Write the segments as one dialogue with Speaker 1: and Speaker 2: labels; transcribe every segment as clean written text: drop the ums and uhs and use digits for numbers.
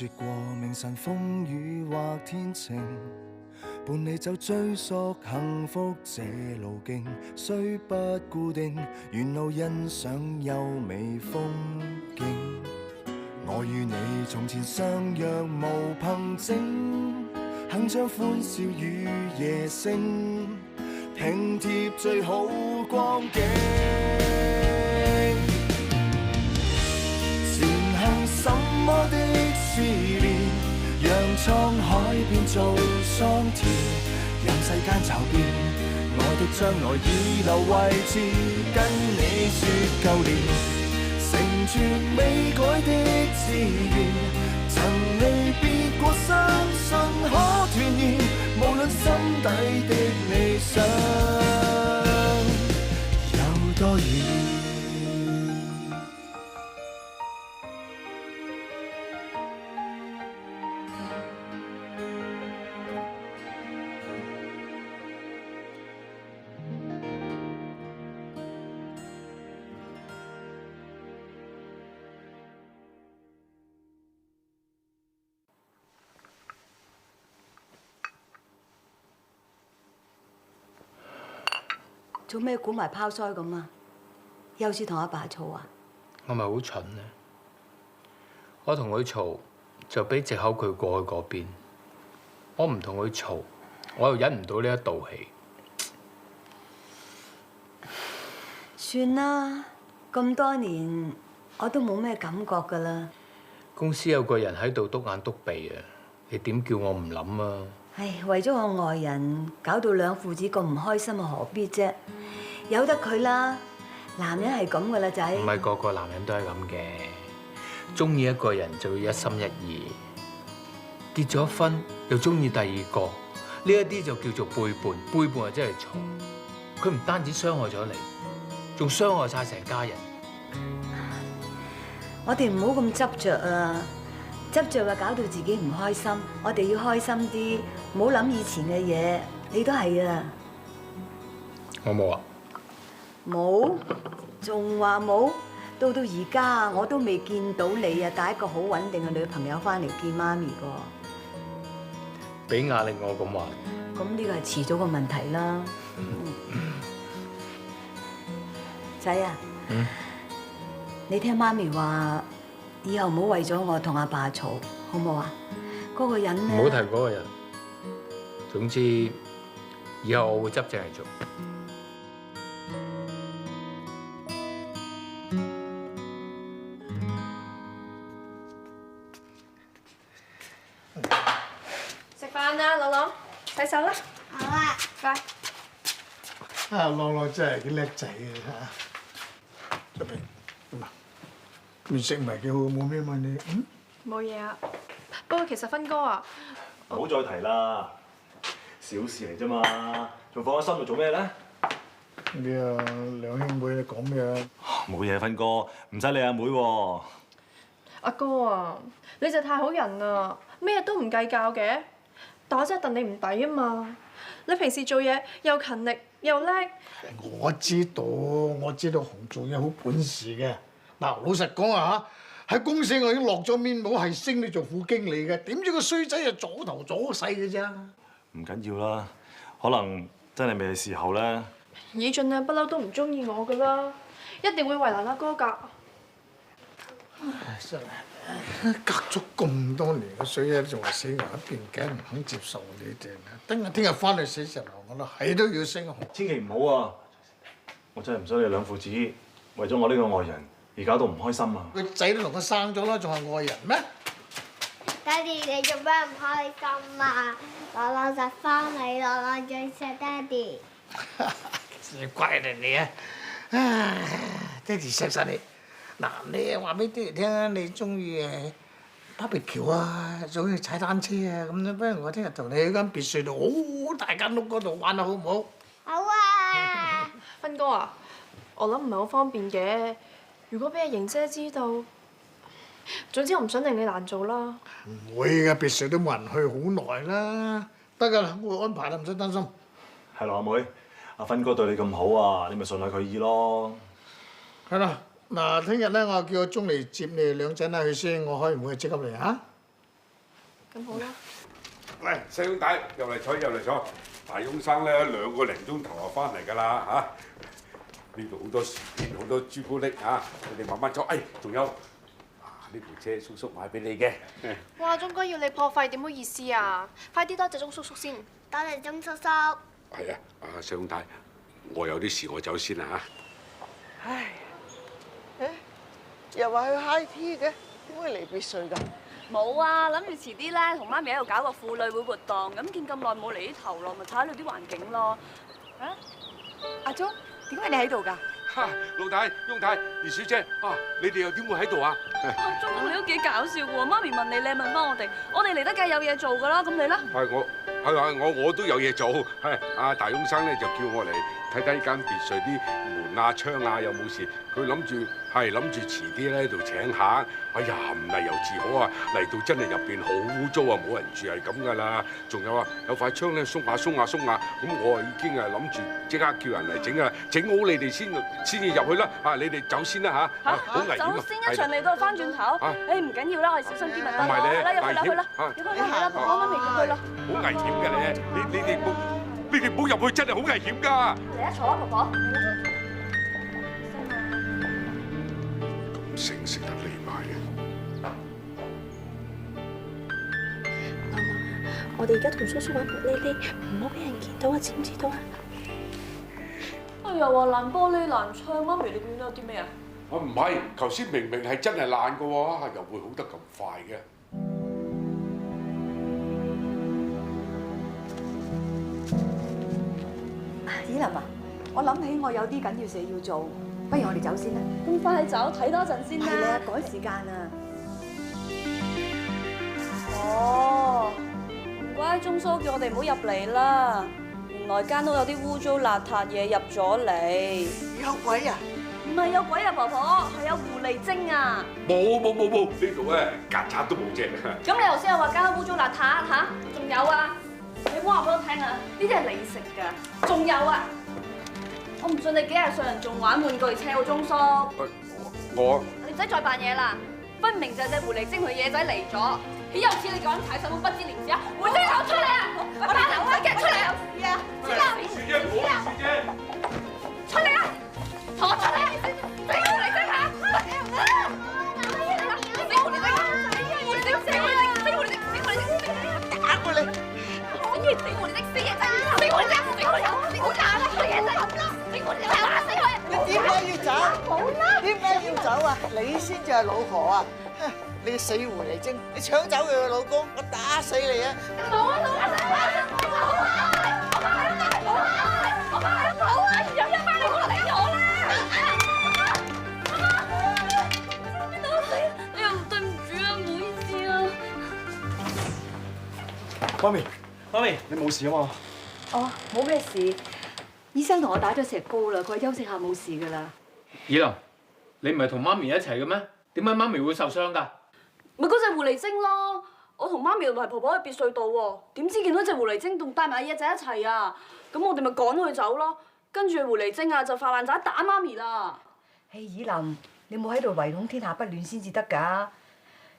Speaker 1: 說過明晨風雨或天晴，伴你走追溯幸福這路徑，雖不固定，沿路欣賞優美風景。我與你從前相約無憑證，鏗鏘歡笑與夜聲，拼貼最好光景。前行什麼的試煉，讓滄海變做桑田，任世間驟變，我的將來已留位置，跟你說舊年。成全未改的志願，曾離別過，相信可團圓。無論心底的理想有多遠。
Speaker 2: 做咩估埋拋腮咁啊？又是同阿爸嘈啊？
Speaker 3: 我咪好蠢咧！我同佢嘈就俾藉口佢過去嗰邊，我唔同佢嘈，我又忍唔到呢一道氣。
Speaker 2: 算啦，咁多年我都冇咩感覺㗎啦。
Speaker 3: 公司有個人喺度篤眼篤鼻啊！你點叫我唔諗啊？
Speaker 2: 唉，為咗我外人，搞到兩父子咁唔開心啊，何必啫？由得佢啦，男人係咁噶啦，仔。
Speaker 3: 唔係個個男人都係咁嘅，中意一個人就要一心一意，結咗婚又中意第二個，呢一啲就叫做背叛。背叛係真係錯，佢唔單止傷害咗你，仲傷害晒成家人。
Speaker 2: 我哋唔好咁執着啊！執着啊，搞到自己唔開心。我哋要開心啲，唔好諗以前嘅嘢。你都係啊？
Speaker 3: 我冇啊。
Speaker 2: 冇？仲話冇？到而家我都未見到你啊，帶一個好穩定嘅女朋友翻嚟見媽咪個。
Speaker 3: 俾壓力我咁話。
Speaker 2: 咁呢個係遲早個問題啦。仔啊！你聽媽咪話，以後唔好為咗我同阿爸嘈，好唔好啊？嗰個人咧，
Speaker 3: 唔好提嗰個人。總之，以後我會執正嚟做。
Speaker 4: 食飯啦，朗朗，洗手啦。
Speaker 5: 好啊。
Speaker 4: 快。
Speaker 6: 啊，朗朗真係幾叻仔嘅嚇。出邊點啊？面色唔係幾好，冇咩問你？
Speaker 4: 冇嘢啊。不過其實芬哥啊，
Speaker 7: 唔好再提啦，小事嚟啫嘛，仲放喺心度做咩咧？
Speaker 6: 你啊，兩兄妹你講咩啊？
Speaker 7: 冇嘢，芬哥，唔使理阿妹喎。
Speaker 4: 阿哥啊，你就太好人啦，咩都唔計較嘅。但我真係戥你唔抵啊嘛！你平時做嘢又勤力又叻。
Speaker 6: 我知道紅做嘢好本事嘅。嗱，老實講啊嚇，喺公司我已經落咗面冇係升你做副經理嘅，點知個衰仔就左頭左勢嘅啫。唔
Speaker 7: 緊要啦，可能真係未係時候咧。
Speaker 4: 以俊啊，不嬲都唔中意我噶啦，一定會為難阿哥㗎。
Speaker 6: 真係隔咗咁多年嘅水仔，仲係死牛一邊頸，唔肯接受你哋。等我聽日翻去死石樓，我都係都要升紅。
Speaker 7: 千祈唔好啊！我真係唔想你兩父子為咗我呢個外人而搞到唔開心啊！
Speaker 6: 個仔都同佢生咗啦，仲係外人咩？
Speaker 5: 爹哋，你做咩唔開心啊？朗朗實翻你，朗朗最錫爹哋。
Speaker 6: 怪你啊！唉，爹哋錫晒你。嗱，你話俾爹哋聽，你中意BBQ啊，中意踩單車啊，咁樣不如我聽日同你去間別墅度好大間屋嗰度玩下好唔好？
Speaker 5: 好啊！
Speaker 4: 芬哥啊，我諗唔係好方便嘅。如果俾阿瑩姐知道，總之我唔想令你難做啦。
Speaker 6: 唔會嘅，別墅都冇人去好耐啦，得㗎啦，我會安排啦，唔使擔心。
Speaker 7: 係咯，阿妹，阿芬哥對你咁好啊，你咪順下佢意咯。
Speaker 6: 係啦，嗱，聽日咧我叫阿鐘嚟接你哋兩陣啦，去先，我開完會即刻嚟嚇。
Speaker 4: 咁好啦。
Speaker 8: 嚟，細兄弟入嚟坐，入嚟坐。大翁生咧2個零鐘頭就翻嚟㗎啦嚇。呢度好多薯片，好多朱古力嚇，你哋慢慢坐。仲有呢部車叔叔買俾你嘅。
Speaker 4: 哇，鐘哥要你破費，點好意思啊？快啲多謝鐘叔叔先。
Speaker 5: 多謝鐘叔叔。
Speaker 8: 係啊，細兄弟，我有啲事我走先啦嚇。
Speaker 9: 唉，又話去 high tea 嘅，點會嚟別墅㗎？
Speaker 10: 冇啊，諗住遲啲咧同媽咪喺度搞個婦女會活動，咁見咁耐冇嚟呢頭咯，咪睇下呢度啲環境咯。
Speaker 9: 啊，阿鐘，點解你喺度㗎？
Speaker 8: 老太、翁太、二小姐你哋又點會喺度啊？
Speaker 10: 阿鐘哥你都幾搞笑喎！媽咪問你，你問翻我哋嚟得梗係有嘢做㗎啦，咁你咧？
Speaker 8: 我都有嘢做，係阿大翁生咧就叫我嚟睇睇間別墅啲門啊窗啊有冇事，佢諗住遲啲咧喺度請客。哎呀，唔嚟由自可啊，嚟到真係入邊好污糟啊，冇人住係咁噶啦。仲有有塊窗咧鬆下，咁我已經諗住即刻叫人嚟整好你哋先至入去啦。你哋走先啦嚇，好危險啊！
Speaker 10: 走先一場嚟到翻轉頭，唔緊要啦，我哋小心啲咪得咯。係啦，入去啦，婆婆媽咪入去啦。
Speaker 8: 好危險㗎你哋唔好入去，真係好危險㗎。
Speaker 10: 嚟啊，坐啊，婆婆。
Speaker 8: 咁醒得嚟埋嘅。
Speaker 4: 我哋而家同叔叔玩玻璃呢，唔好俾人見到啊，知唔知道啊？
Speaker 10: 哎呀，話爛玻璃爛窗，媽咪你見到有啲咩啊？
Speaker 8: 唔係，頭先明明係真係爛㗎喎，又會好得咁快嘅？
Speaker 2: 子琳啊，我諗起我有啲緊要事要做，不如我哋走先啦。
Speaker 10: 咁快走，睇多陣先啦。
Speaker 2: 係啦，趕時間啊！
Speaker 10: 哦，唔怪鐘叔叫我哋唔好入嚟啦。原來間屋有啲污糟邋遢嘢入咗嚟。
Speaker 9: 有鬼啊！
Speaker 10: 唔係有鬼啊，婆婆，係有狐狸精啊！
Speaker 8: 冇，呢度咧曱甴都冇隻。
Speaker 10: 咁你頭先又話間屋污糟邋遢嚇，仲有啊？你話俾我聽啊，呢啲係你食㗎。仲有啊，我唔信你幾廿歲人仲玩玩具車喎，鐘叔。
Speaker 8: 我
Speaker 10: 你唔使再扮嘢啦，分明就係隻狐狸精同野仔嚟咗。豈有此理咁踩上屋不知廉恥啊！狐狸精走出嚟啊！我打流啊！出嚟啊！
Speaker 8: 小姐，唔好小姐。
Speaker 10: 出嚟啊！同我出嚟啊！死狐狸精嚇！死狐狸精！狐狸精！死狐狸精！死狐狸精！死狐狸精！
Speaker 9: 打過你！
Speaker 10: 死狐狸精！死野仔！死狐狸精！死狐狸精！死狐狸精！死野仔！死狐狸精！打死佢！
Speaker 9: 你點解要走？點解要走啊？你先至係老婆啊！你死狐狸精！你搶走佢嘅老公，我打死你啊！
Speaker 10: 冇啊！有一班你過嚟咗啦！哎呀，對唔住啊，唔好意思啊。
Speaker 7: 媽咪，你冇事啊嘛？
Speaker 2: 哦，冇咩事，醫生同我打咗石膏啦，佢話休息下冇事噶啦。
Speaker 3: 以琳，你唔係同媽咪一齊嘅咩？點解媽咪會受傷㗎？
Speaker 10: 咪嗰隻狐狸精咯！我同媽咪同埋婆婆去別墅度喎，點知見到隻狐狸精仲帶埋野仔一齊啊！咁我哋咪趕佢走咯。跟住狐狸精啊就發爛渣打媽咪啦。
Speaker 2: 嘿，以琳，你冇喺度唯恐天下不亂先至得㗎。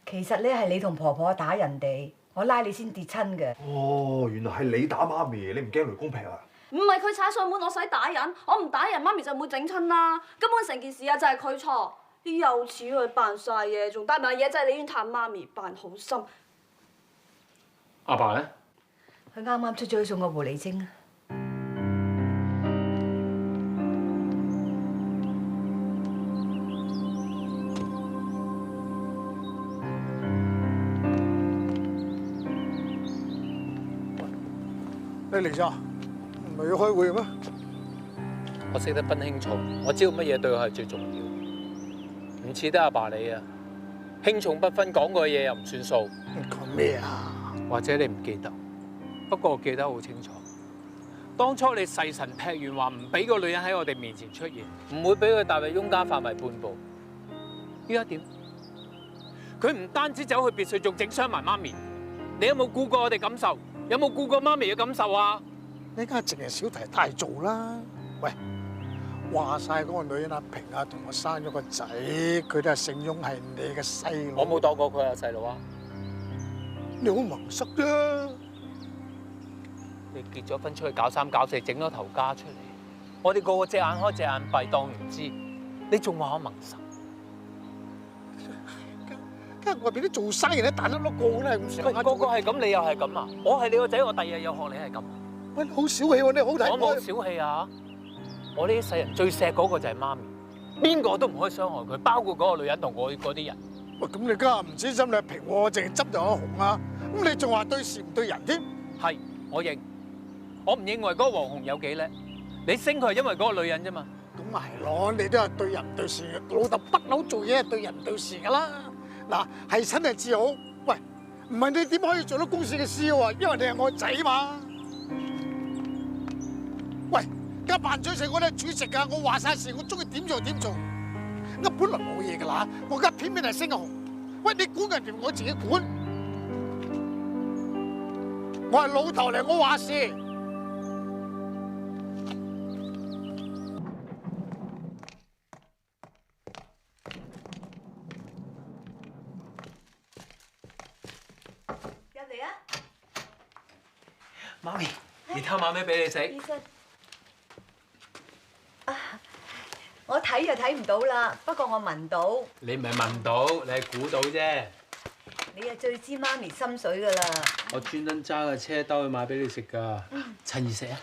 Speaker 2: 其實咧係你同婆婆打人哋，我拉你先跌親嘅。
Speaker 7: 哦，原來係你打媽咪，你唔驚雷公劈啊？
Speaker 10: 唔係佢踩上門，我使打人，我唔打人，媽咪就唔會整親啦。根本成件事啊就係佢錯。啲有錢佢扮晒嘢，仲帶埋嘢仔嚟醫院探媽咪，扮好心。
Speaker 3: 阿爸咧？
Speaker 2: 佢啱啱出咗去送個狐狸精啊！
Speaker 6: 你嚟咋？唔係要開會咩？
Speaker 3: 我識得分輕重，我知道乜嘢對我係最重要。唔似得阿爸你啊，輕重不分，講過嘅嘢又唔算數。
Speaker 6: 講咩啊？
Speaker 3: 或者你唔記得，不過我記得好清楚。當初你誓神劈完話唔俾個女人喺我哋面前出現，唔會俾佢踏入翁家範圍半步。依家點？佢唔單止走去別墅，仲整傷埋媽咪。你有冇顧過我哋感受？有冇顧過媽咪嘅感受啊？
Speaker 6: 呢家淨係小題大做啦！喂，話晒嗰個女人阿平啊，同我生咗個仔，佢都係姓翁，係你嘅細佬。
Speaker 3: 我冇當過佢係細佬啊！
Speaker 6: 你好盲塞啫。
Speaker 3: 你結咗婚出去搞三搞四，整咗頭家出嚟，我哋個個隻眼開隻眼閉，當唔知。你仲話我盲塞？
Speaker 6: 梗係外邊啲做生意啲大粒粒個個都係咁上下。
Speaker 3: 個個係咁，你又係咁啊？我係你個仔，我第二日又學你係咁。
Speaker 6: 喂，你好小氣喎！你好睇。
Speaker 3: 我冇小氣啊！我呢一世人最錫嗰個就係媽咪，邊個都唔可以傷害佢，包括嗰個女人同我嗰啲人。
Speaker 6: 喂，咁你家下唔小心你平喎，淨係執咗阿紅啊！咁你仲話對事唔對人添？
Speaker 3: 係，我認。我唔認為嗰個黃紅有幾叻，你升佢係因為嗰個女人啫嘛。
Speaker 6: 咁咪係咯，你都係對人唔對事。老豆不嬲做嘢係對人唔對事㗎啦。嗱，係親係至好。喂，唔係你點可以做到公司嘅 CEO 啊？因為你係我仔嘛。喂，而家辦咗成我都係主席㗎，我話晒事，我中意點做點做。我本來冇嘢㗎啦，我而家偏偏係升阿紅。喂，你管人哋，我自己管。我係老豆嚟，我話事。
Speaker 3: 媽咪，你偷晚咩俾你食？
Speaker 2: 醫生，我睇就睇唔到啦，不過我聞到。
Speaker 3: 你唔係聞到，你係估到啫。
Speaker 2: 你係最知媽咪心水㗎啦。
Speaker 3: 我專登揸架車兜去買俾你食㗎，趁熱食啊！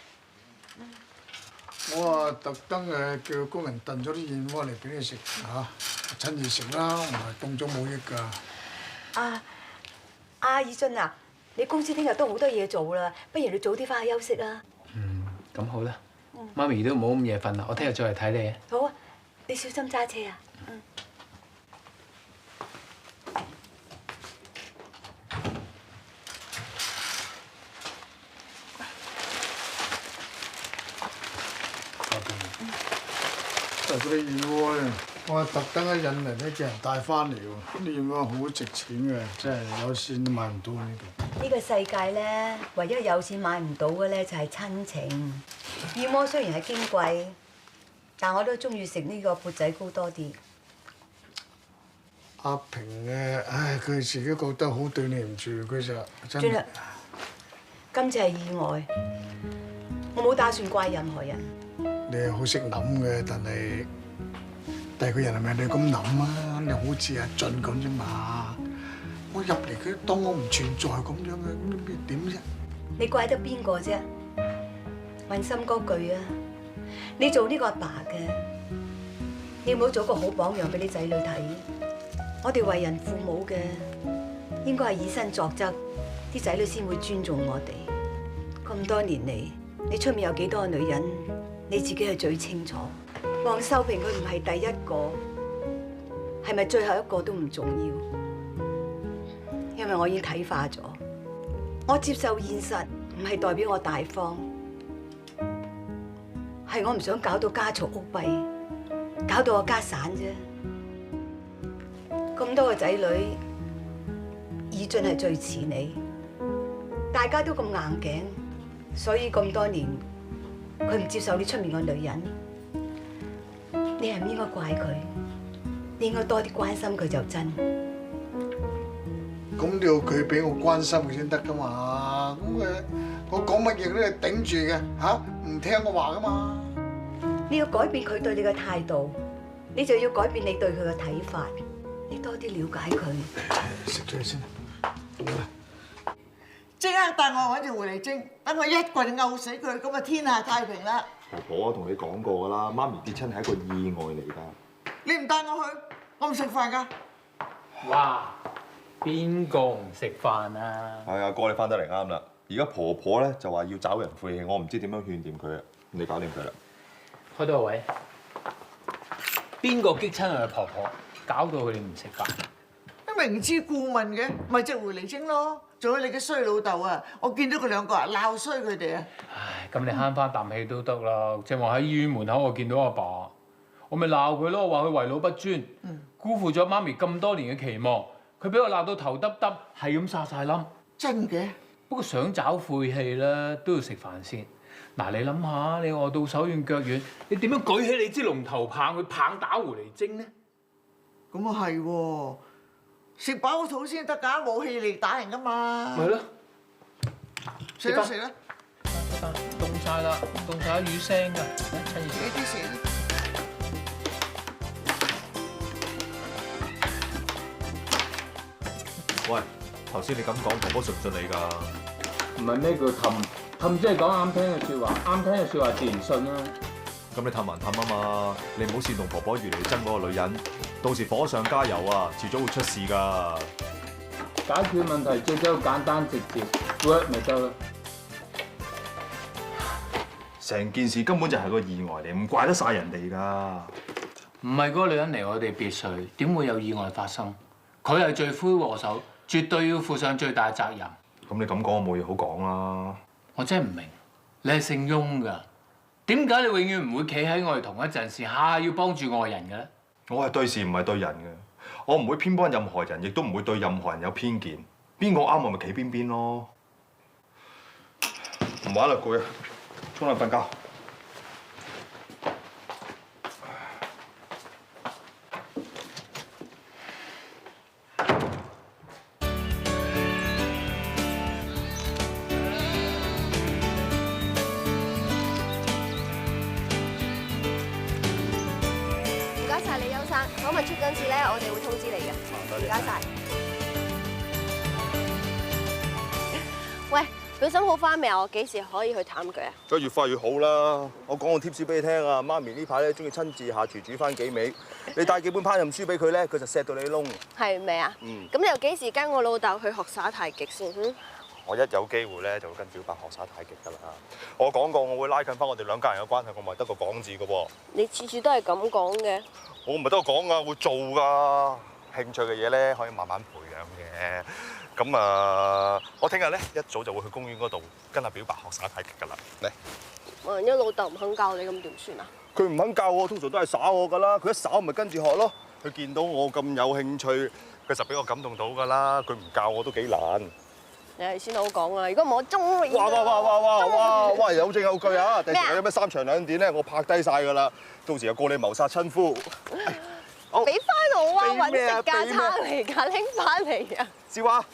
Speaker 6: 我啊特登叫工人燉咗啲燕窩嚟俾你食嚇，趁熱食啦，唔係凍咗冇益㗎。
Speaker 2: 阿以俊啊，你公司聽日都好多嘢做啦，不如你早啲翻去休息啦。
Speaker 3: 咁好啦，媽咪都唔好咁夜瞓啦，我聽日再嚟睇你啊。
Speaker 2: 好啊，你小心揸車啊。
Speaker 6: 嗰啲燕窩咧，我特登喺印尼咧叫人帶翻嚟喎，啲燕窩好值錢嘅，真係有錢都買唔到呢度。
Speaker 2: 呢個世界咧，唯一有錢買唔到嘅咧就係親情。燕窩雖然係矜貴，但我都中意食呢個缽仔糕多啲。
Speaker 6: 阿平嘅，唉，佢自己覺得好對你唔住，佢就真係。
Speaker 2: 今次係意外，我冇打算怪任何人。
Speaker 6: 你係好識諗嘅，但係個人係咪你咁諗啊？你好似阿俊咁啫嘛。我入嚟佢當我唔存在咁樣嘅，咁你點啫？
Speaker 2: 你怪得邊個啫？問心嗰句啊！你做呢個阿爸嘅，你有冇做個好榜樣俾啲仔女睇？我哋為人父母嘅，應該係以身作則，啲仔女先會尊重我哋。咁多年嚟，你出面有幾多個女人，你自己係最清楚。黃秀平佢唔係第一個，係咪最後一個都唔重要，因為我已經睇化咗。我接受現實唔係代表我大方，係我唔想搞到家嘈屋閉，搞到我家散啫。咁多個仔女，以俊係最似你，大家都咁硬頸，所以咁多年佢唔接受你出面個女人。你係唔應該怪佢，你應該多啲關心佢就真。
Speaker 6: 咁都要佢俾我關心佢先得噶嘛。咁我講乜嘢都係頂住嘅嚇，唔聽我話噶嘛。
Speaker 2: 你要改變佢對你嘅態度，你就要改變你對佢嘅睇法。你多啲了解佢。
Speaker 6: 食咗佢先。好啦，
Speaker 9: 即刻帶我揾隻狐狸精，等我一棍毆死佢，咁啊天下太平啦！
Speaker 7: 婆婆，我同你講過㗎啦，媽咪跌親係一個意外嚟㗎。
Speaker 9: 你唔帶我去，我唔食飯㗎。
Speaker 3: 哇！邊個唔食飯啊？
Speaker 7: 係啊，哥你翻得嚟啱啦。而家婆婆咧就話要找人晦氣，我唔知點樣勸掂佢啊。你搞掂佢啦。
Speaker 3: 開多個位。邊個激親佢婆婆，搞到佢哋唔食飯？
Speaker 9: 都明知故問嘅，咪隻狐狸精咯。仲有你嘅衰老豆啊！我見到佢兩個啊，鬧衰佢哋啊！
Speaker 3: 唉，咁你慳翻啖氣都得啦。正話喺醫院門口，我見到阿爸，我咪鬧佢咯，話佢為老不尊，辜負咗媽咪咁多年嘅期望。佢俾我鬧到頭耷耷，係咁撒晒冧。
Speaker 9: 真嘅？
Speaker 3: 不過想找晦氣咧，都要食飯先。嗱，你諗下，你餓到手軟腳軟，你點樣舉起你支龍頭棒去棒打狐狸精呢？
Speaker 9: 咁啊係喎，食飽肚先得㗎，冇氣力打人㗎嘛。
Speaker 3: 咪咯，
Speaker 9: 食啦食啦，
Speaker 3: 凍晒啦，凍晒魚腥㗎，趁熱
Speaker 9: 你啲食啦。
Speaker 7: 喂，頭先你咁講，婆婆信唔信你㗎？
Speaker 3: 唔係咩叫氹？氹即係講啱聽嘅説話，啱聽嘅説話自然信啦。
Speaker 7: 咁你氹還氹啊嘛，你唔好煽動婆婆越嚟越憎嗰個女人，到時火上加油啊，遲早會出事㗎。
Speaker 3: 解決問題最緊要簡單直接 ，work 咪得咯。
Speaker 7: 成件事根本就係個意外嚟，唔怪得晒人哋㗎。
Speaker 3: 唔係嗰個女人嚟我哋別墅，點會有意外發生？佢係罪魁禍首，絕對要負上最大責任。
Speaker 7: 咁你咁講，我冇嘢好講啦。
Speaker 3: 我真係唔明，你係姓翁㗎，點解你永遠唔會企喺我哋同一陣線，下下要幫住外人嘅咧？
Speaker 7: 我係對事唔係對人嘅，我唔會偏幫任何人，亦都唔會對任何人有偏見。邊個啱我咪企邊邊咯。唔玩啦，攰啊，沖涼瞓覺。
Speaker 5: 唔該晒你，邱生。訪問出嗰陣時咧，我哋會通知你嘅。唔該晒。喂，表嬸好翻未啊？我幾時可以去探佢啊？
Speaker 11: 梗係越快越好啦！我講個貼士俾你聽啊，媽咪呢排咧中意親自下廚煮翻幾味，你帶幾本烹飪書俾佢咧，佢就錫到你窿。
Speaker 5: 係咪啊？咁你又幾時跟我老豆去學耍太極先？
Speaker 11: 我一有機會咧就會跟表白學耍太極㗎啦。我講過我會拉近翻我哋兩家人嘅關係，我唔係得個講字㗎喎。
Speaker 5: 你次次都係咁講嘅。
Speaker 11: 我唔係得個講㗎，會做㗎。興趣嘅嘢咧可以慢慢培養嘅。咁我聽日咧一早就會去公園嗰度跟阿表白學耍太極㗎啦。嚟，
Speaker 5: 萬一老豆唔肯教你，咁點算啊？
Speaker 11: 佢唔肯教我，通常都係耍我㗎啦。佢一耍我咪跟住學咯。佢見到我咁有興趣，佢就俾我感動到㗎啦。佢唔教我都幾難。
Speaker 5: 你係先好講啊！如果唔係我中意。
Speaker 11: 哇！有證有據啊！第時有咩3長2短咧，我拍低晒㗎啦。到時又告你謀殺親夫。
Speaker 5: 俾翻我啊！揾
Speaker 11: 俾咩啊
Speaker 5: 食架撐嚟㗎，拎翻嚟啊！
Speaker 11: 笑話。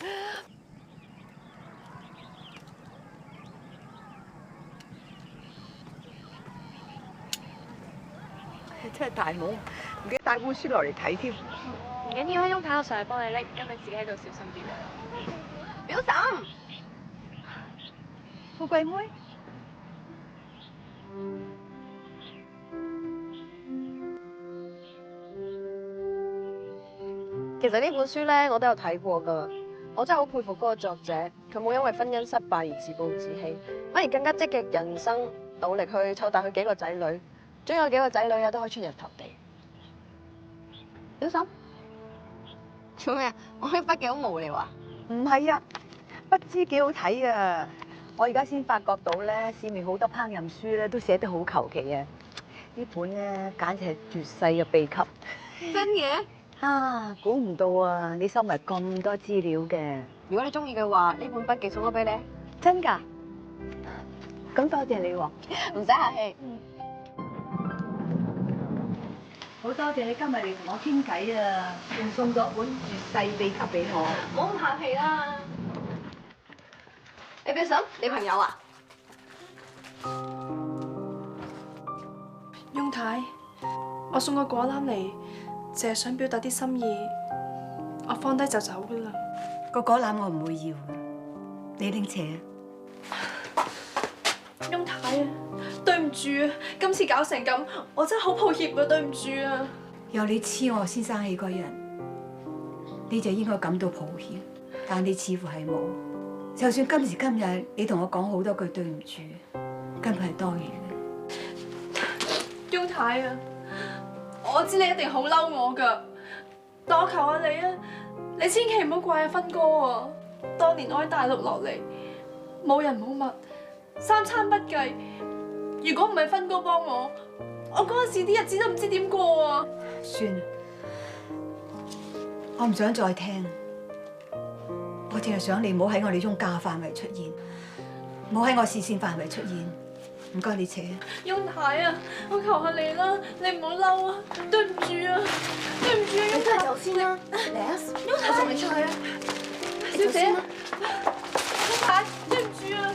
Speaker 2: 真係大懵，唔記得帶本書落嚟睇添。
Speaker 4: 唔緊要啊，雍太，我上去幫你拎，咁你自己喺度小心啲啦。
Speaker 2: 表嬸，富貴妹，
Speaker 4: 其實呢本書咧，我都有睇過㗎。我真係好佩服嗰個作者，佢冇因為婚姻失敗而自暴自棄，反而更加積極人生，努力去湊大佢幾個仔女，終有幾個仔女啊都可以出人頭地。
Speaker 5: 小嬸，做咩啊？我啲筆記好無聊啊！
Speaker 2: 唔係啊，不知幾好睇啊！我而家先發覺到咧，市面好多烹飪書咧都寫得好求其啊！呢本咧簡直係絕世嘅秘笈。
Speaker 5: 真嘅？
Speaker 2: 啊，估唔到啊！你收埋咁多資料嘅。
Speaker 4: 如果你中意嘅話，呢本筆記送咗俾你。
Speaker 2: 真㗎？咁多謝你喎。
Speaker 4: 唔使客氣。
Speaker 2: 好多謝你今日嚟同我傾偈啊，仲送咗本絕世秘笈俾我。
Speaker 4: 唔好咁客氣啦。你表嬸，你朋友啊？
Speaker 12: 雍太，我送個果籃嚟，淨係想表達啲心意，我放低就走噶啦。
Speaker 2: 個果籃我唔會要，你拎扯啊！
Speaker 12: 雍太啊，對唔住啊，今次搞成咁，我真係好抱歉啊，對唔住啊。
Speaker 2: 有你黐我先生氣個人，你就應該感到抱歉，但你似乎係冇。就算今時今日你同我講好多句對唔住，根本係多餘嘅。
Speaker 12: 雍太啊，我知你一定好嬲我㗎，但我求下你啊，你千祈唔好怪阿芬哥啊！當年我喺大陸落嚟，冇人冇物，3餐不繼。如果唔係芬哥幫我嗰陣時啲日子都唔知點過啊！
Speaker 2: 算啦，我唔想再聽。我淨係想你唔好喺我哋中間範圍出現，唔好喺我視線範圍出現，唔該你扯。
Speaker 12: 雍太啊，我求下你啦，你唔好嬲啊！對唔住啊，對唔住啊，雍太。
Speaker 2: 走先啦，嚟啊！
Speaker 12: 雍太，
Speaker 2: 我送你出去啊！
Speaker 12: 小姐，雍太，對唔住啊！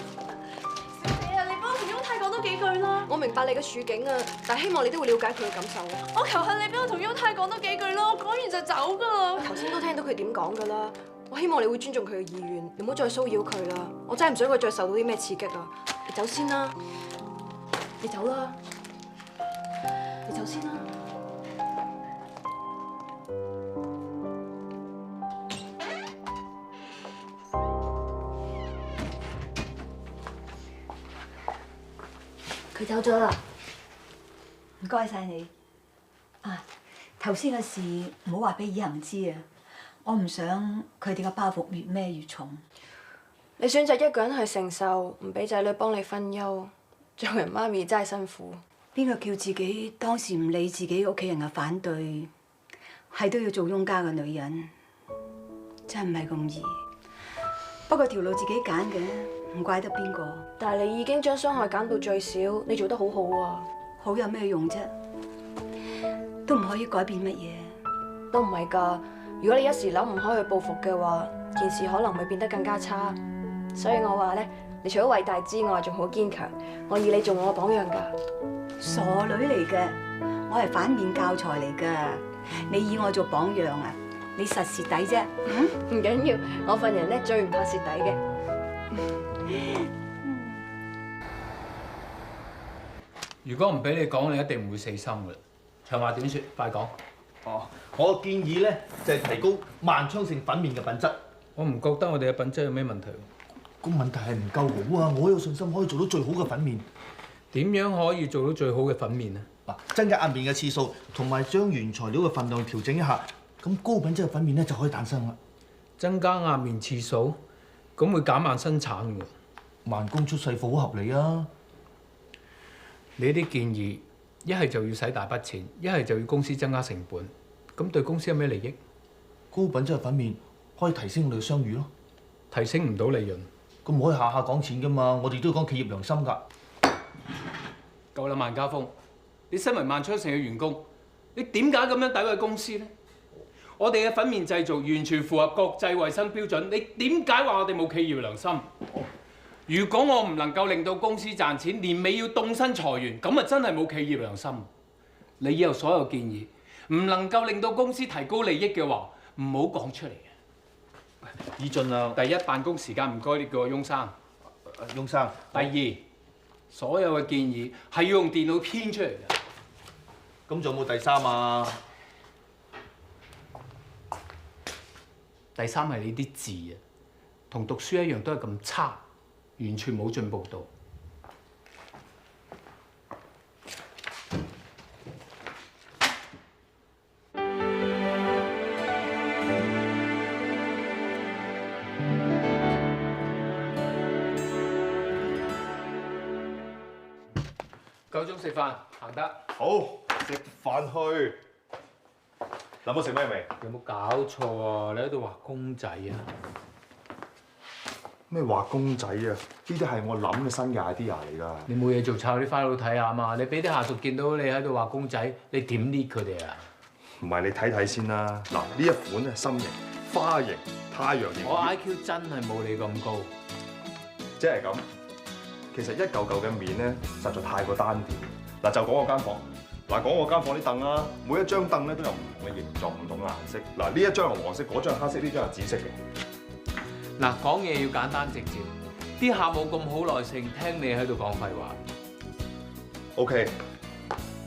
Speaker 12: 小姐啊，你幫我同雍太講多幾句啦。
Speaker 4: 我明白你嘅處境啊，但係希望你都會了解佢嘅感受啊。
Speaker 12: 我求下你俾我同雍太講多幾句咯，講完就走噶啦。
Speaker 4: 頭先都聽到佢點講噶啦，我希望你會尊重佢嘅意願，你唔好再騷擾佢啦。我真係唔想佢再受到啲咩刺激啊！你走先啦，你走啦，你走先啦。
Speaker 2: 佢走咗啦，唔該晒你。啊，頭先嘅事唔好話俾以恒知啊，我唔想佢哋嘅包袱越孭越重。
Speaker 4: 你選擇一個人去承受，唔俾仔女幫你分憂，做人媽咪真係辛苦。
Speaker 2: 邊個叫自己當時唔理自己屋企人嘅反對，係都要做翁家嘅女人，真係唔係咁易。不過條路自己揀嘅，唔怪得邊個。
Speaker 4: 但係你已經將傷害減到最少，你做得好好啊！
Speaker 2: 好有咩用啫？都唔可以改變乜嘢。
Speaker 4: 都唔係㗎，如果你一時諗唔開去報復嘅話，件事可能會變得更加差。所以我話咧，你除咗偉大之外，仲好堅強。我以你做我嘅榜樣㗎。
Speaker 2: 傻女嚟嘅，我係反面教材嚟㗎。你以我做榜樣啊？你實蝕底啫。
Speaker 4: 唔緊要，我份人咧最唔怕蝕底嘅。
Speaker 3: 如果唔俾你講，你一定唔會死心㗎。長話短説，快講。
Speaker 13: 哦，我建議咧就係提高萬昌盛粉麵嘅品質。
Speaker 3: 我唔覺得我哋嘅品質有咩問題。
Speaker 13: 個問題係唔夠好啊！我有信心可以做到最好嘅粉麵。
Speaker 3: 點樣可以做到最好嘅粉麵啊？
Speaker 13: 嗱，增加壓麵嘅次數，同埋將原材料嘅份量調整一下，咁高品質嘅粉麵咧就可以誕生啦。
Speaker 3: 增加壓麵次數，咁會減慢生產㗎。
Speaker 13: 慢工出細貨好合理啊！
Speaker 3: 你啲建議，一係就要使大筆錢，一係就要公司增加成本，咁對公司有咩利益？
Speaker 13: 高品質嘅粉麵可以提升我哋嘅商譽咯。
Speaker 3: 提升唔到利潤，
Speaker 13: 咁唔可以下下講錢㗎嘛！我哋都要講企業良心㗎。
Speaker 3: 夠啦，萬家豐，你身為萬昌盛嘅員工，你點解咁樣詆毀公司呢？我哋嘅粉麵製造完全符合國際衛生標準，你點解話我哋冇企業良心？如果我唔能夠令到公司賺錢，年尾要凍薪裁員，咁啊真係冇企業良心。你以後所有建議唔能夠令到公司提高利益嘅話，唔好講出嚟。
Speaker 13: 以進啊！
Speaker 3: 第一，辦公時間唔該，你叫我翁生。
Speaker 13: 翁生。
Speaker 3: 第二，所有嘅建議係要用電腦編出嚟嘅。
Speaker 13: 咁仲有冇第三啊？
Speaker 3: 第三係你啲字啊，同讀書一樣都係咁差，完全冇進步到。夠鐘食飯，行得。
Speaker 11: 好，食飯去。諗到食咩未？
Speaker 3: 有冇搞錯啊？你喺度畫公仔啊？
Speaker 11: 咩畫公仔啊？呢啲係我諗嘅新嘅 idea 嚟㗎。
Speaker 3: 你冇嘢做，抄啲 file 睇下嘛。你俾啲下屬見到你喺度畫公仔，你點 lead 佢哋啊？
Speaker 11: 唔係，你睇睇先啦。嗱，呢一款係心形、花形、太陽形。
Speaker 3: 我 IQ 真係冇你咁高。
Speaker 11: 即係咁。其實一嚿嚿嘅麵咧，實在太過單調。嗱，就講我間房。嗱，講我間房啲凳啦，每一張凳咧都有唔同嘅形狀、唔同嘅顏色。嗱，呢一張係黃色，嗰張係黑色，呢張係紫色嘅。
Speaker 3: 嗱，講嘢要簡單直接，啲客冇咁好耐性聽你喺度講廢話。
Speaker 11: OK，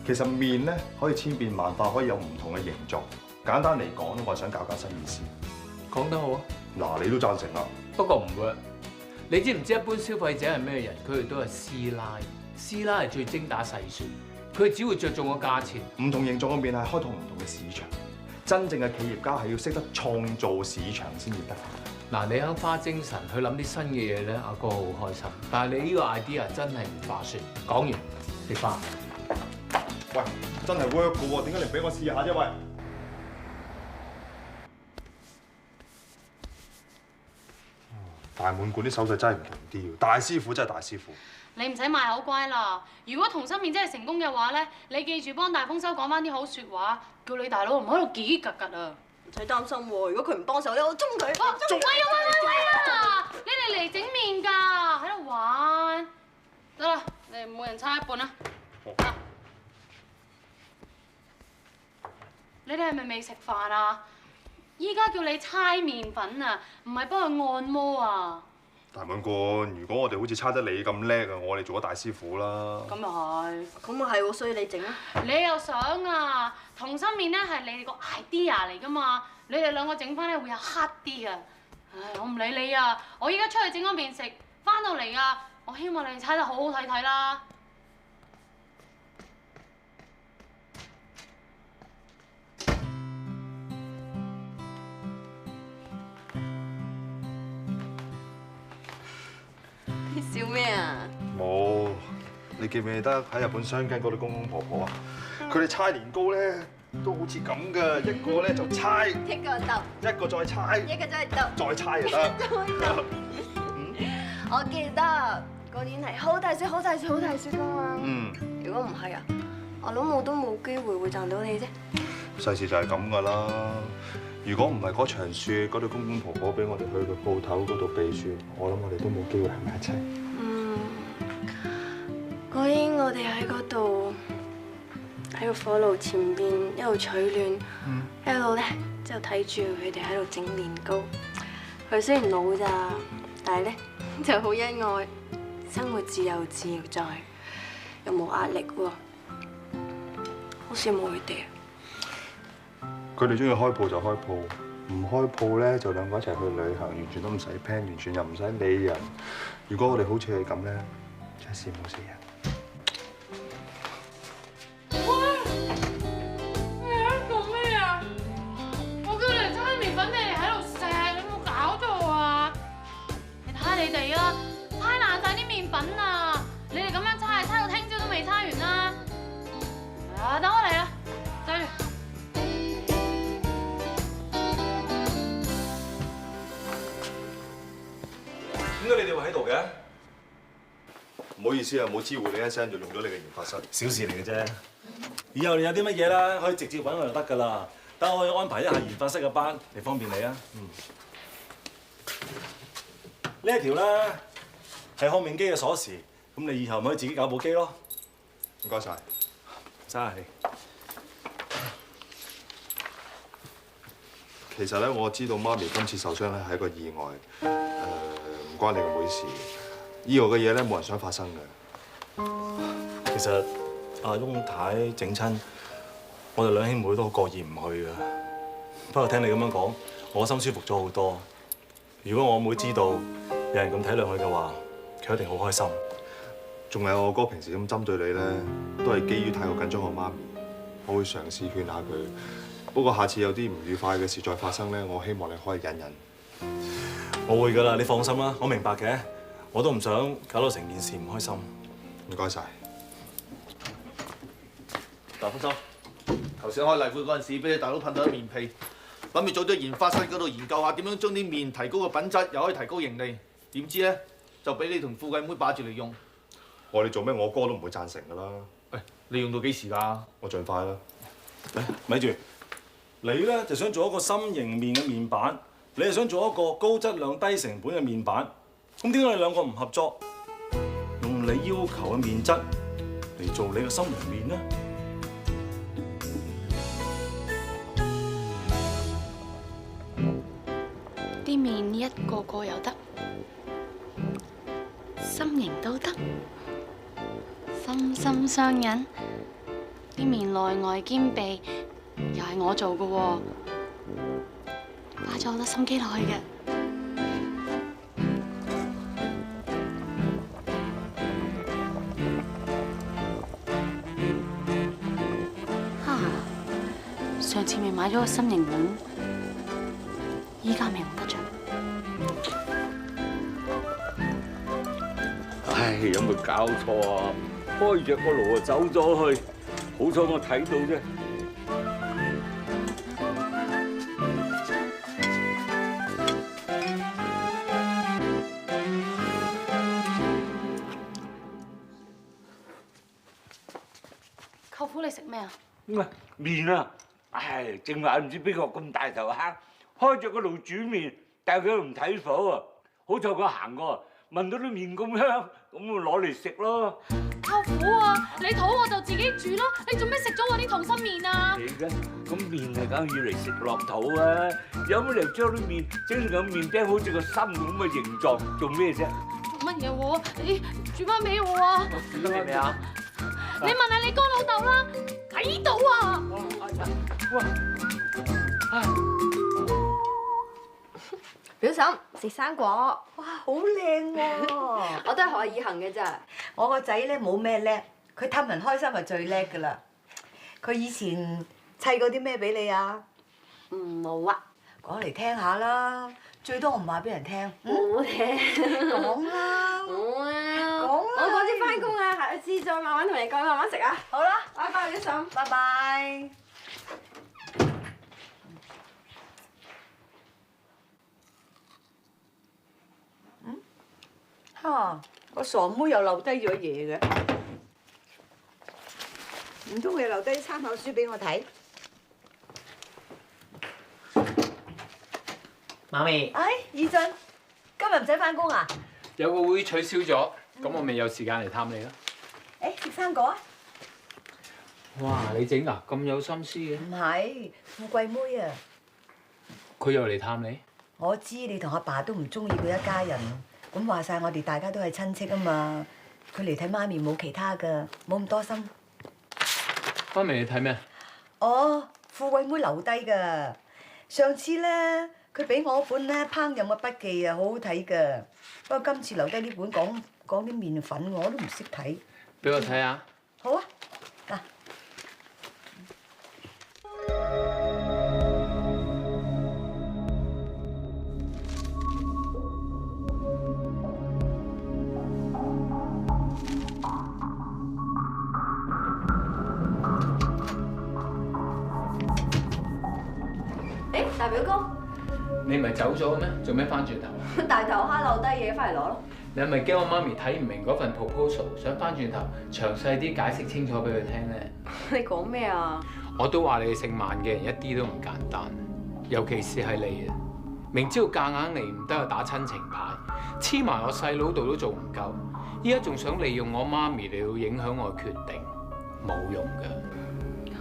Speaker 11: 其實麵咧可以千變萬化，可以有唔同嘅形狀。簡單嚟講，我係想搞新意思。
Speaker 3: 講得好啊！
Speaker 11: 嗱，你都贊成啦。
Speaker 3: 不過唔會。你知唔知一般消費者係咩人？佢哋都係師奶，師奶係最精打細算，佢哋只會着重個價錢。
Speaker 11: 唔同形狀嘅麵係開拓唔同嘅市場。真正嘅企業家係要識得創造市場先至得。
Speaker 3: 嗱，你肯花精神去諗啲新嘅嘢咧，阿哥好開心。但係你呢個 idea 真係唔划算。講完，食飯。
Speaker 11: 喂，真係 work 嘅喎，點解你唔俾我試下啫？喂！大滿貫啲手勢真係唔同啲，大師傅真係大師傅。
Speaker 14: 你唔使賣口乖啦。如果同心麵真係成功嘅話咧，你記住幫大豐收講翻啲好説話，叫你大佬唔喺度嘰嘰格格啊！
Speaker 10: 唔使擔心喎，如果佢唔幫手咧，我中佢。
Speaker 14: 喂啊！你哋嚟整麵㗎，喺度玩。得啦，你哋每人差一半啦。你哋係咪未食飯啊？依家叫你猜麵粉啊，唔係幫佢按摩啊！
Speaker 11: 大滿貫，如果我哋好似猜得你咁叻啊，我哋做咗大師傅啦。
Speaker 14: 咁又係，
Speaker 10: 咁啊係喎，所以你整啊！
Speaker 14: 你又想啊？同心麵咧係你哋個 idea 嚟㗎嘛，你哋兩個整翻咧會有黑啲啊！唉，我唔理你啊！我依家出去整嗰麵食，翻到嚟啊！我希望你哋猜得好好睇睇啦。
Speaker 10: 笑咩啊？
Speaker 11: 冇，你記唔記得喺日本雙根嗰啲公公婆婆啊？佢哋猜年糕咧都好似咁噶，一個咧就猜，
Speaker 10: 一個鬥，
Speaker 11: 一個再猜，
Speaker 10: 一個再鬥，
Speaker 11: 再猜就得。
Speaker 10: 我記得嗰年係好大雪、好大雪、好大雪噶嘛。如果唔係啊，我諗我都冇機會會賺到你啫。
Speaker 11: 世事就係咁噶啦。如果唔係嗰場雪，嗰對公公婆婆俾我哋去個鋪頭嗰度避雪，我諗我哋都冇機會喺埋一齊。
Speaker 10: 嗰年我哋喺嗰度喺個火爐前邊一路取暖，一路咧就睇住佢哋喺度整年糕。佢雖然老咋，但係咧就好恩愛，生活自由自在，又冇壓力喎，好羨慕佢哋啊！
Speaker 11: 佢哋中意開鋪就開鋪，唔開鋪咧就兩個一齊去旅行，完全都唔使 plan，完全又唔使理人。如果我哋好似係咁咧，真係羨慕死人。
Speaker 14: 你喺度做咩啊？我叫你嚟猜麵粉，你哋喺度食，你有冇搞錯啊？你睇下你哋啊，猜爛晒啲麵粉啊！你哋咁樣猜，猜到聽朝都未猜完啦。啊，等我嚟啦，對住。
Speaker 11: 點解你哋會喺度嘅？唔好意思啊，冇知會你一聲就用咗你嘅研發室。
Speaker 15: 小事嚟嘅啫。以後你有啲乜嘢啦，可以直接揾我就得㗎啦。等我可以安排一下研發室嘅班嚟方便你啊。呢一條啦係烘麵機嘅鎖匙，咁你以後咪可以自己搞部機咯。
Speaker 11: 唔該晒。
Speaker 15: 真係。
Speaker 11: 其實咧，我知道媽咪今次受傷咧係一個意外，唔關你個妹事。意外嘅嘢咧，冇人想發生嘅。
Speaker 15: 其實阿翁太整親，我哋兩兄妹都好過意唔去㗎。不過聽你咁樣講，我心舒服咗好多。如果我妹知道有人咁體諒佢嘅話，佢一定好開心。
Speaker 11: 仲有我哥平時咁針對你咧，都係基於太過緊張我媽咪。我會嘗試勸下佢。不過下次有啲唔愉快嘅事再發生咧，我希望你可以忍忍。
Speaker 15: 我會㗎啦，你放心啦，我明白嘅。我都唔想搞到成件事唔開心。
Speaker 11: 唔該晒。
Speaker 13: 大豐收，頭先開例會嗰陣時，俾你大佬噴到一面屁，諗住早啲研發室嗰度研究下點樣將啲麵提高個品質，又可以提高盈利。點知咧就俾你同富貴妹霸住嚟用。
Speaker 11: 我哋做咩？我哥都唔會贊成㗎啦。
Speaker 13: 喂，你用到幾時㗎？
Speaker 11: 我盡快啦。
Speaker 15: 咪住，你咧就想做一個心形麵嘅麵板，你係想做一個高質量低成本嘅麵板。咁點解你兩個唔合作，用你要求嘅麵質嚟做你嘅心形麵呢？
Speaker 14: 啲麵一個個又得，心形都得，心心相印。啲麵內外兼備，又係我做嘅喎，花咗好多心機落去嘅。上次咪買咗個心形碗，依家咪用得着。
Speaker 16: 唉，有冇搞錯啊？開着個爐就走咗去，好彩我睇到啫。
Speaker 12: 虎你食咩啊？
Speaker 16: 喂，麵啊！唉，正話唔知邊個咁大頭蝦，開着個爐煮麵，但係佢又唔睇火啊！好彩佢行過，聞到啲麵咁香，咁咪攞嚟食咯。
Speaker 12: 舅父啊，你肚餓就自己煮咯，你做咩食咗我啲溏心麵啊？
Speaker 16: 你嘅咁麵係梗要嚟食落肚啊！有乜理由將啲麵整成咁麵餅好似個心咁嘅形狀，做咩啫？
Speaker 12: 做乜嘢喎？你煮翻俾我啊！
Speaker 3: 煮得未啊？
Speaker 12: 你問下你哥老豆啦，喺度啊！
Speaker 4: 表嬸食生果，
Speaker 2: 哇，好靚喎！
Speaker 4: 我都係學阿以行嘅咋。
Speaker 2: 我個仔咧冇咩叻，佢氹人開心係最叻噶啦。佢以前砌過啲咩俾你啊？
Speaker 4: 冇啊，
Speaker 2: 講嚟聽下啦，最多我唔話俾人聽。
Speaker 4: 冇聽。
Speaker 2: 講啦。
Speaker 4: 冇啊。
Speaker 2: 講啦。
Speaker 4: 我趕住翻工啊，下次再慢慢同你講，慢慢食啊。
Speaker 2: 好啦，
Speaker 4: 拜拜，表嬸。
Speaker 2: 拜拜。嚇！個傻妹又留低咗嘢嘅，唔通佢留低參考書俾我睇？
Speaker 3: 媽咪，
Speaker 2: 哎，以俊，今日唔使翻工啊？
Speaker 3: 有個會取消咗，咁我咪有時間嚟探你咯。
Speaker 2: 誒，食生果啊？
Speaker 3: 哇！你整啊，咁有心思嘅。
Speaker 2: 唔係，富貴妹啊！
Speaker 3: 佢又嚟探你？
Speaker 2: 我知你同阿爸都唔中意佢一家人，咁話晒我哋大家都係親戚啊嘛。佢嚟睇媽咪冇其他噶，冇咁多心。
Speaker 3: 媽咪你睇咩？
Speaker 2: 哦，富貴妹留低噶。上次咧，佢俾我本咧烹飪嘅筆記啊，好好睇噶。不過今次留低呢本講啲麵粉，我都唔識睇。
Speaker 3: 俾我睇下。
Speaker 2: 好啊，嗱。
Speaker 4: 大表哥，
Speaker 3: 你唔係走咗咩？做咩翻轉頭？
Speaker 4: 大頭蝦留低嘢，翻嚟攞咯。
Speaker 3: 你係咪驚我媽咪睇唔明嗰份 proposal， 想翻轉頭詳細啲解釋清楚俾佢聽咧？
Speaker 4: 你講咩啊？
Speaker 3: 我都話你姓萬嘅人一啲都唔簡單，尤其是係你啊！明知道夾硬嚟唔得，就打親情牌，黐埋我細佬度都做唔夠，依家仲想利用我媽咪嚟到影響我嘅決定，冇用㗎。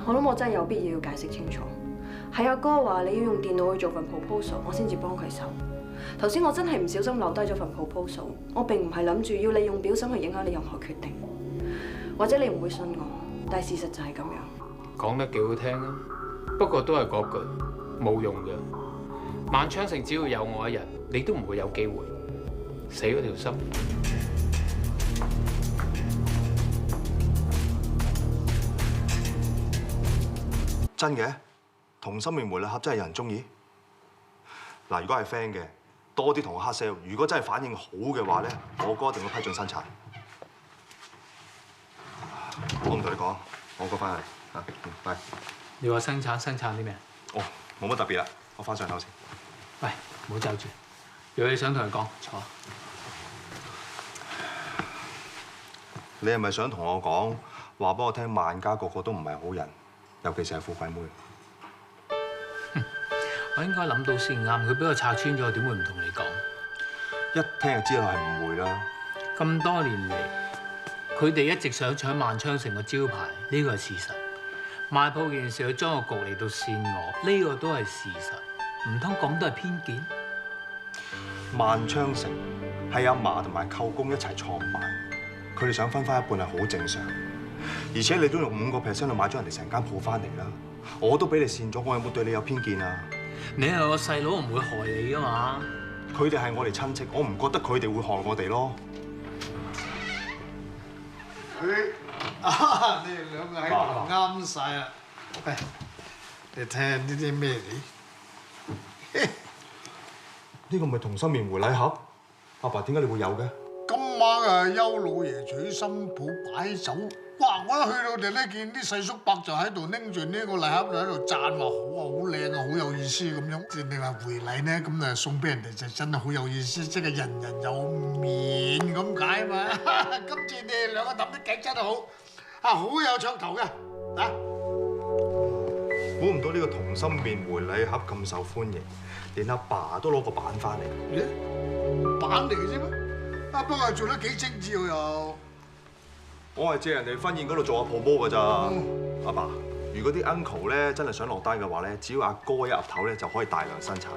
Speaker 4: 我諗我真係有必要解釋清楚。係阿哥話你要用電腦去做份 proposal， 我先至幫佢手。頭先我真係唔小心留低咗份 proposal， 我並唔係諗住要利用表嬸去影響你任何決定。或者你唔會信我，但係事實就係咁樣。
Speaker 3: 講得幾好聽啊，不過都係嗰句，冇用嘅。萬昌城只要有我一日，你都唔會有機會。死嗰條心。
Speaker 11: 真嘅？同心麵梅禮盒真係有人中意？嗱，如果係 friend 嘅，多啲同我黑 sell。如果真係反應好嘅話咧，我哥一定會批准生產。我唔同你講，我哥翻去嚇，拜。
Speaker 3: 你話生產啲咩？
Speaker 11: 哦，冇乜特別啦，我翻上樓先。
Speaker 3: 喂，唔好走住，有嘢想同佢講，坐。
Speaker 11: 你係咪想同我講話俾我聽？萬家個個都唔係好人，尤其是係富貴妹。
Speaker 3: 我應該諗到先啱，佢俾我拆穿咗，點會唔同你講？
Speaker 11: 一聽就知道係誤會啦。
Speaker 3: 咁多年嚟，佢哋一直想搶萬昌城個招牌，呢個係事實。賣鋪件事，佢將個局嚟到扇我，呢個都係事實。唔通咁都係偏見？
Speaker 11: 萬昌城係阿嫲同埋舅公一齊創辦，佢哋想分翻一半係好正常。而且你都用5% 去買咗人哋成間鋪翻嚟啦，我都俾你扇咗，我有冇對你有偏見啊？
Speaker 3: 你係我細佬，唔會害你噶嘛？
Speaker 11: 佢哋係我哋親戚，我唔覺得佢哋會害我哋咯。
Speaker 6: 你哋兩個喺度啱晒啦！喂，你睇下呢啲咩嚟？
Speaker 11: 呢個咪同心麵回禮盒？阿爸點解你會有嘅？
Speaker 6: 今晚啊，邱老爺娶新抱擺酒，哇！我一去到就咧見啲細叔伯就喺度拎住呢個禮盒就喺度讚話好啊，好靚啊，好有意思咁樣。你話回禮咧，咁啊送俾人哋就真係好有意思，即係人人有面咁解嘛。今次你哋兩個揼啲計真係好，啊好有噱頭嘅。
Speaker 11: 啊！估唔到呢個同心麵回禮盒咁受歡迎，連阿爸都攞個版翻嚟。
Speaker 6: 版嚟嘅啫咩？不過做得幾精緻喎又。
Speaker 11: 我係借人哋婚宴嗰度做下 promo 㗎咋。阿爸，如果啲 uncle 咧真係想落單嘅話咧，只要阿哥一岌頭咧就可以大量生產。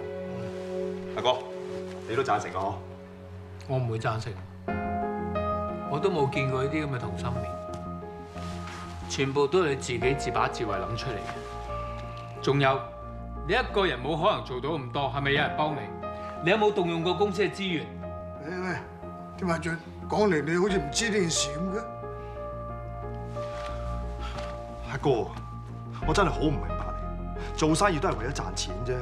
Speaker 11: 阿哥，你都贊成㗎嗬？
Speaker 3: 我唔會贊成，我都冇見過呢啲咁嘅同心麵，全部都係你自己自把自為諗出嚟嘅。仲有，你一個人冇可能做到咁多，係咪有人幫你？你有冇動用過公司嘅資源？
Speaker 6: 喂，點阿俊講嚟你好似唔知呢件事咁嘅？
Speaker 11: 阿哥，我真係好唔明白你，做生意都係為咗賺錢啫。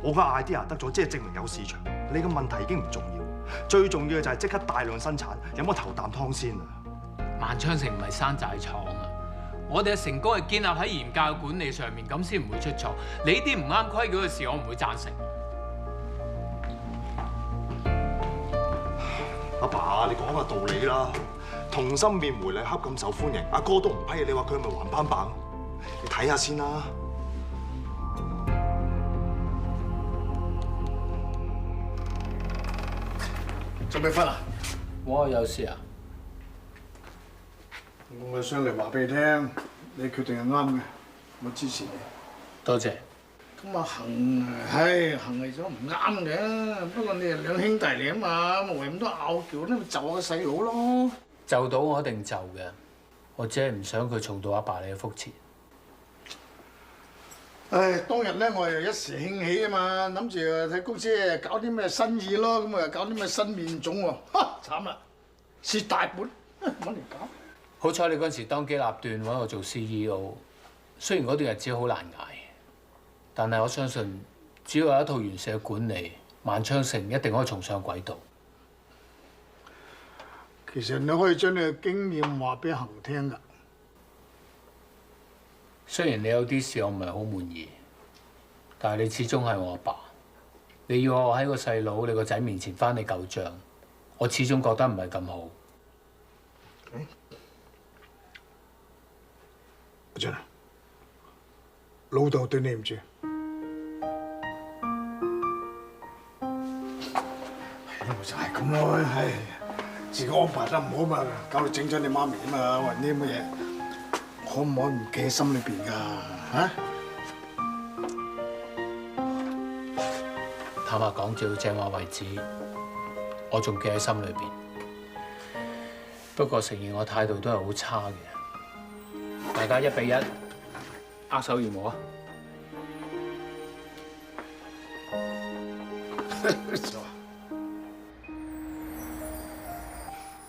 Speaker 11: 我個 idea 得咗，即係證明有市場。你個問題已經唔重要，最重要嘅就係即刻大量生產，飲個頭啖湯先啊！
Speaker 3: 萬昌城唔係山寨廠啊！我哋嘅成功係建立喺嚴格嘅管理上面，咁先唔會出錯。你呢啲唔啱規矩嘅事，我唔會贊成。
Speaker 11: 阿爸，你講下道理啦！同心麵回禮盒咁受歡迎，阿哥都唔批，你話佢係咪橫斑板？你睇下先啦。
Speaker 6: 做咩分啊？
Speaker 3: 我有事啊！
Speaker 6: 我上嚟話俾你聽，你決定係啱嘅，我支持你。
Speaker 3: 多謝。
Speaker 6: 咁啊行係咗唔啱嘅，不過你係兩兄弟嚟啊嘛，冇為咁多拗撬，你咪就下個細佬咯。
Speaker 3: 就到我一定就嘅，我只係唔想佢重蹈阿爸你嘅覆轍。
Speaker 6: 唉，當日咧我又一時興起啊嘛，諗住睇公司搞啲咩生意咯，咁啊搞啲咩新麵種喎，哈慘啦，蝕大本，揾嚟搞。
Speaker 3: 好彩你嗰陣時當機立斷揾我做 CEO， 雖然嗰段日子好難捱，但係我相信只要有一套完善嘅管理，萬昌城一定可以重上軌道。
Speaker 6: 其實你可以將你嘅經驗話俾恒聽㗎。
Speaker 3: 雖然你有啲事我唔係好滿意，但係你始終係我阿爸，你要我喺個細佬、你個仔面前翻你舊帳，我始終覺得唔係咁好。
Speaker 6: 阿俊，老豆對你唔住。就係咁咯，唉，自己安排得唔好嘛，搞到整咗你媽咪啊嘛，或者啲乜嘢，可唔可以唔記喺心裏邊㗎？嚇？
Speaker 3: 坦白講，照正話為止，我仲記喺心裏邊。不過承認我態度都係好差嘅。大家1比1，握手言和啊！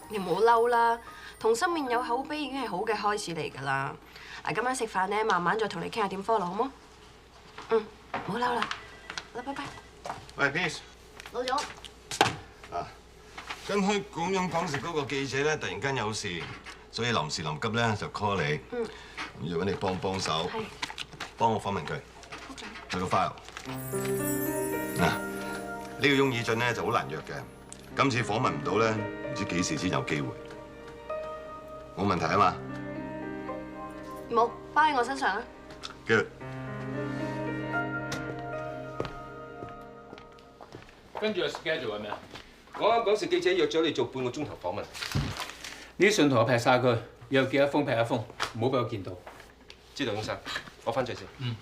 Speaker 4: 你唔好嬲啦，同心麵有口碑已經係好嘅開始嚟㗎啦。嗱，今晚食飯咧，慢慢再同你傾下點 follow 好冇？唔好嬲啦，好啦，拜拜。
Speaker 17: 喂 ，Peace，
Speaker 4: 老總。
Speaker 17: 啊，跟開廣飲廣食嗰個記者咧，突然間有事，所以臨時臨急咧就 call 你，咁就揾你幫手，幫我訪問佢，佢個 file。嗱，呢個翁以俊咧就好難約嘅，今次訪問唔到咧，唔知幾時先有機會。冇問題啊嘛？
Speaker 4: 冇，包喺我身上啊。
Speaker 17: Good。
Speaker 3: 跟住個 schedule 係咩啊？
Speaker 18: 我啱講食記者約咗你做半個鐘頭訪問。
Speaker 3: 呢啲信同我劈晒佢，以後寄一封劈一封，唔好俾我見到。
Speaker 18: 知道，翁生，我翻序先。
Speaker 3: 嗯。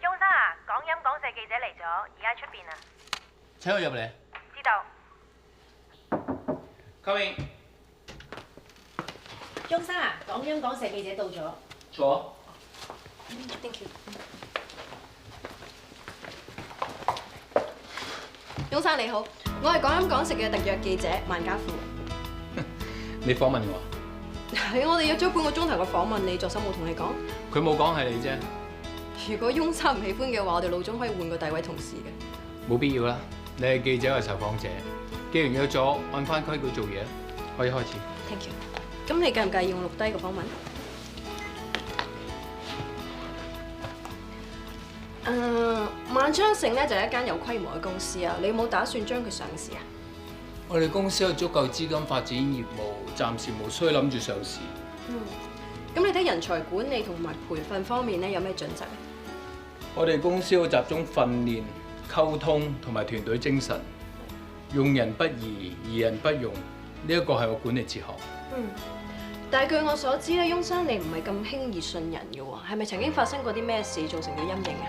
Speaker 19: 翁生啊，廣飲廣食記者嚟咗，而家出邊啊。
Speaker 3: 請佢入嚟。
Speaker 19: 知道。
Speaker 3: Come in。
Speaker 19: 翁生啊，廣飲廣食記者到咗。
Speaker 3: 坐。
Speaker 4: Thank you。翁生你好，我係廣飲廣食嘅特約記者萬家富。
Speaker 3: 你訪問我？
Speaker 4: 係我哋約咗半個鐘頭嘅訪問，你作手冇同你講？
Speaker 3: 佢冇講係你啫。
Speaker 4: 如果翁生唔喜歡嘅話，我哋老總可以換個第二位同事嘅。
Speaker 3: 冇必要啦，你係記者，我係受訪者。既然約咗，按翻規矩做嘢，可以開始。
Speaker 4: Thank you。咁你介唔介意我錄低個訪問？萬昌城咧就係一間有規模嘅公司啊，你有冇打算將佢上市啊？
Speaker 3: 我哋公司有足夠資金發展業務，暫時冇需要諗住上市。
Speaker 4: 咁你睇人才管理同埋培訓方面咧，有咩準則？
Speaker 3: 我哋公司會集中訓練、溝通同埋團隊精神，用人不疑，疑人不用，呢一個係我管理哲學。
Speaker 4: 但係據我所知咧，翁生你唔係咁輕易信人嘅喎，係咪曾經發生過啲咩事造成咗陰影啊？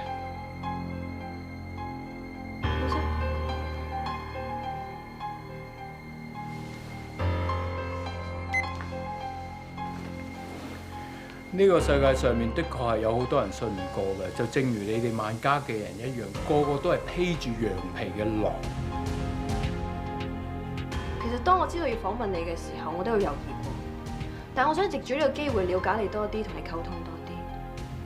Speaker 3: 呢個世界上面的確係有好多人信唔過嘅，就正如你哋萬家嘅人一樣，個個都係披住羊皮嘅狼。
Speaker 4: 其實當我知道要訪問你嘅時候，我都有猶豫過。但我想藉住呢個機會了解你多啲，同你溝通多啲。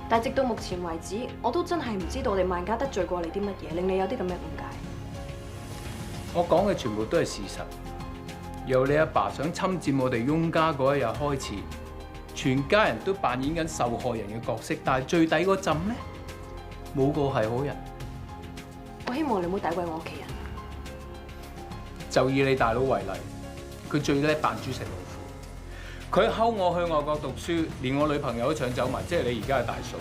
Speaker 4: 但係直到目前為止，我都真係唔知道我哋萬家得罪過你啲乜嘢，令你有啲咁嘅誤解。
Speaker 3: 我講嘅全部都係事實。由你阿爸想侵佔我哋翁家嗰一日開始，全家人都扮演緊受害人嘅角色，但係最底嗰陣咧，冇個係好人。
Speaker 4: 我希望你唔好詆毀我屋企人。
Speaker 3: 就以你大佬為例，佢最叻扮豬食老虎。佢睺我去外國讀書，連我女朋友都搶走埋，即係你而家嘅大嫂。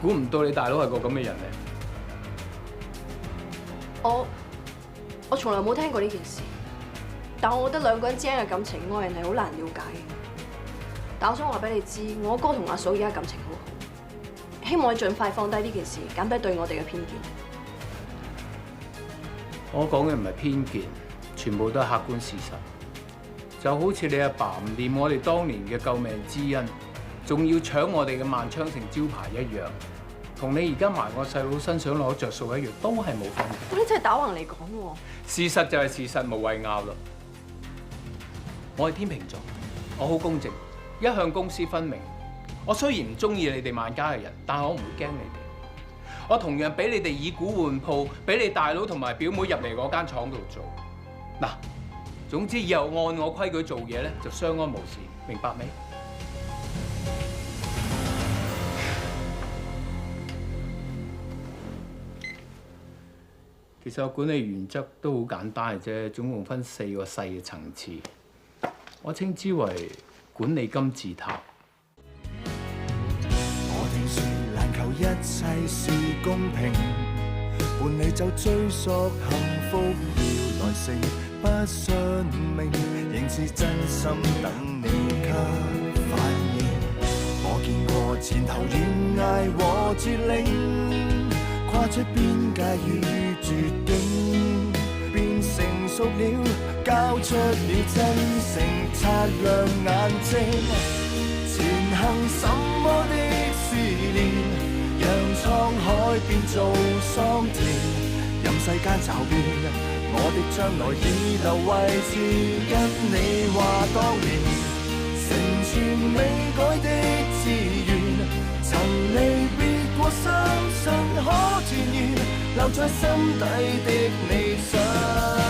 Speaker 3: 估唔到你大佬係個咁嘅人咧。
Speaker 4: 我從來冇聽過呢件事，但我覺得兩個人之間嘅感情，愛人係好難了解嘅。但我想話俾你知，我哥同阿嫂而家感情好好，希望你盡快放低呢件事，減低對我哋嘅偏見。
Speaker 3: 我講嘅唔係偏見，全部都係客觀事實。就好似你阿爸唔念我哋當年嘅救命之恩，仲要搶我哋嘅萬昌城招牌一樣，同你而家埋我細佬身上攞着數一樣，都係冇分別。
Speaker 4: 你真係打橫嚟講喎！
Speaker 3: 事實就係事實，無謂拗啦。我係天秤座，我好公正，一向公私分明。我雖然唔中意你哋萬家嘅人，但係我唔會驚你哋。我同樣俾你哋以股換鋪，俾你大佬同埋表妹入嚟嗰間廠度做。嗱，總之以後按我規矩做嘢咧，就相安無事，明白未？其實我管理原則都好簡單嘅啫，總共分4個細嘅層次，我稱之為管理金字塔。
Speaker 1: 我聽說難求一切是公平，伴你走追溯幸福要來成，不信命，仍是真心等你給反應。我見過前頭懸崖和絕嶺，跨出邊界與絕境，變成熟了，交出了真誠，擦亮眼睛。前行什麼的試煉，讓滄海變做桑田，任世間驟變，我的將來已留位置，跟你話當年，成全未改的志願，曾離別過相信可團圓，留在心底的理想。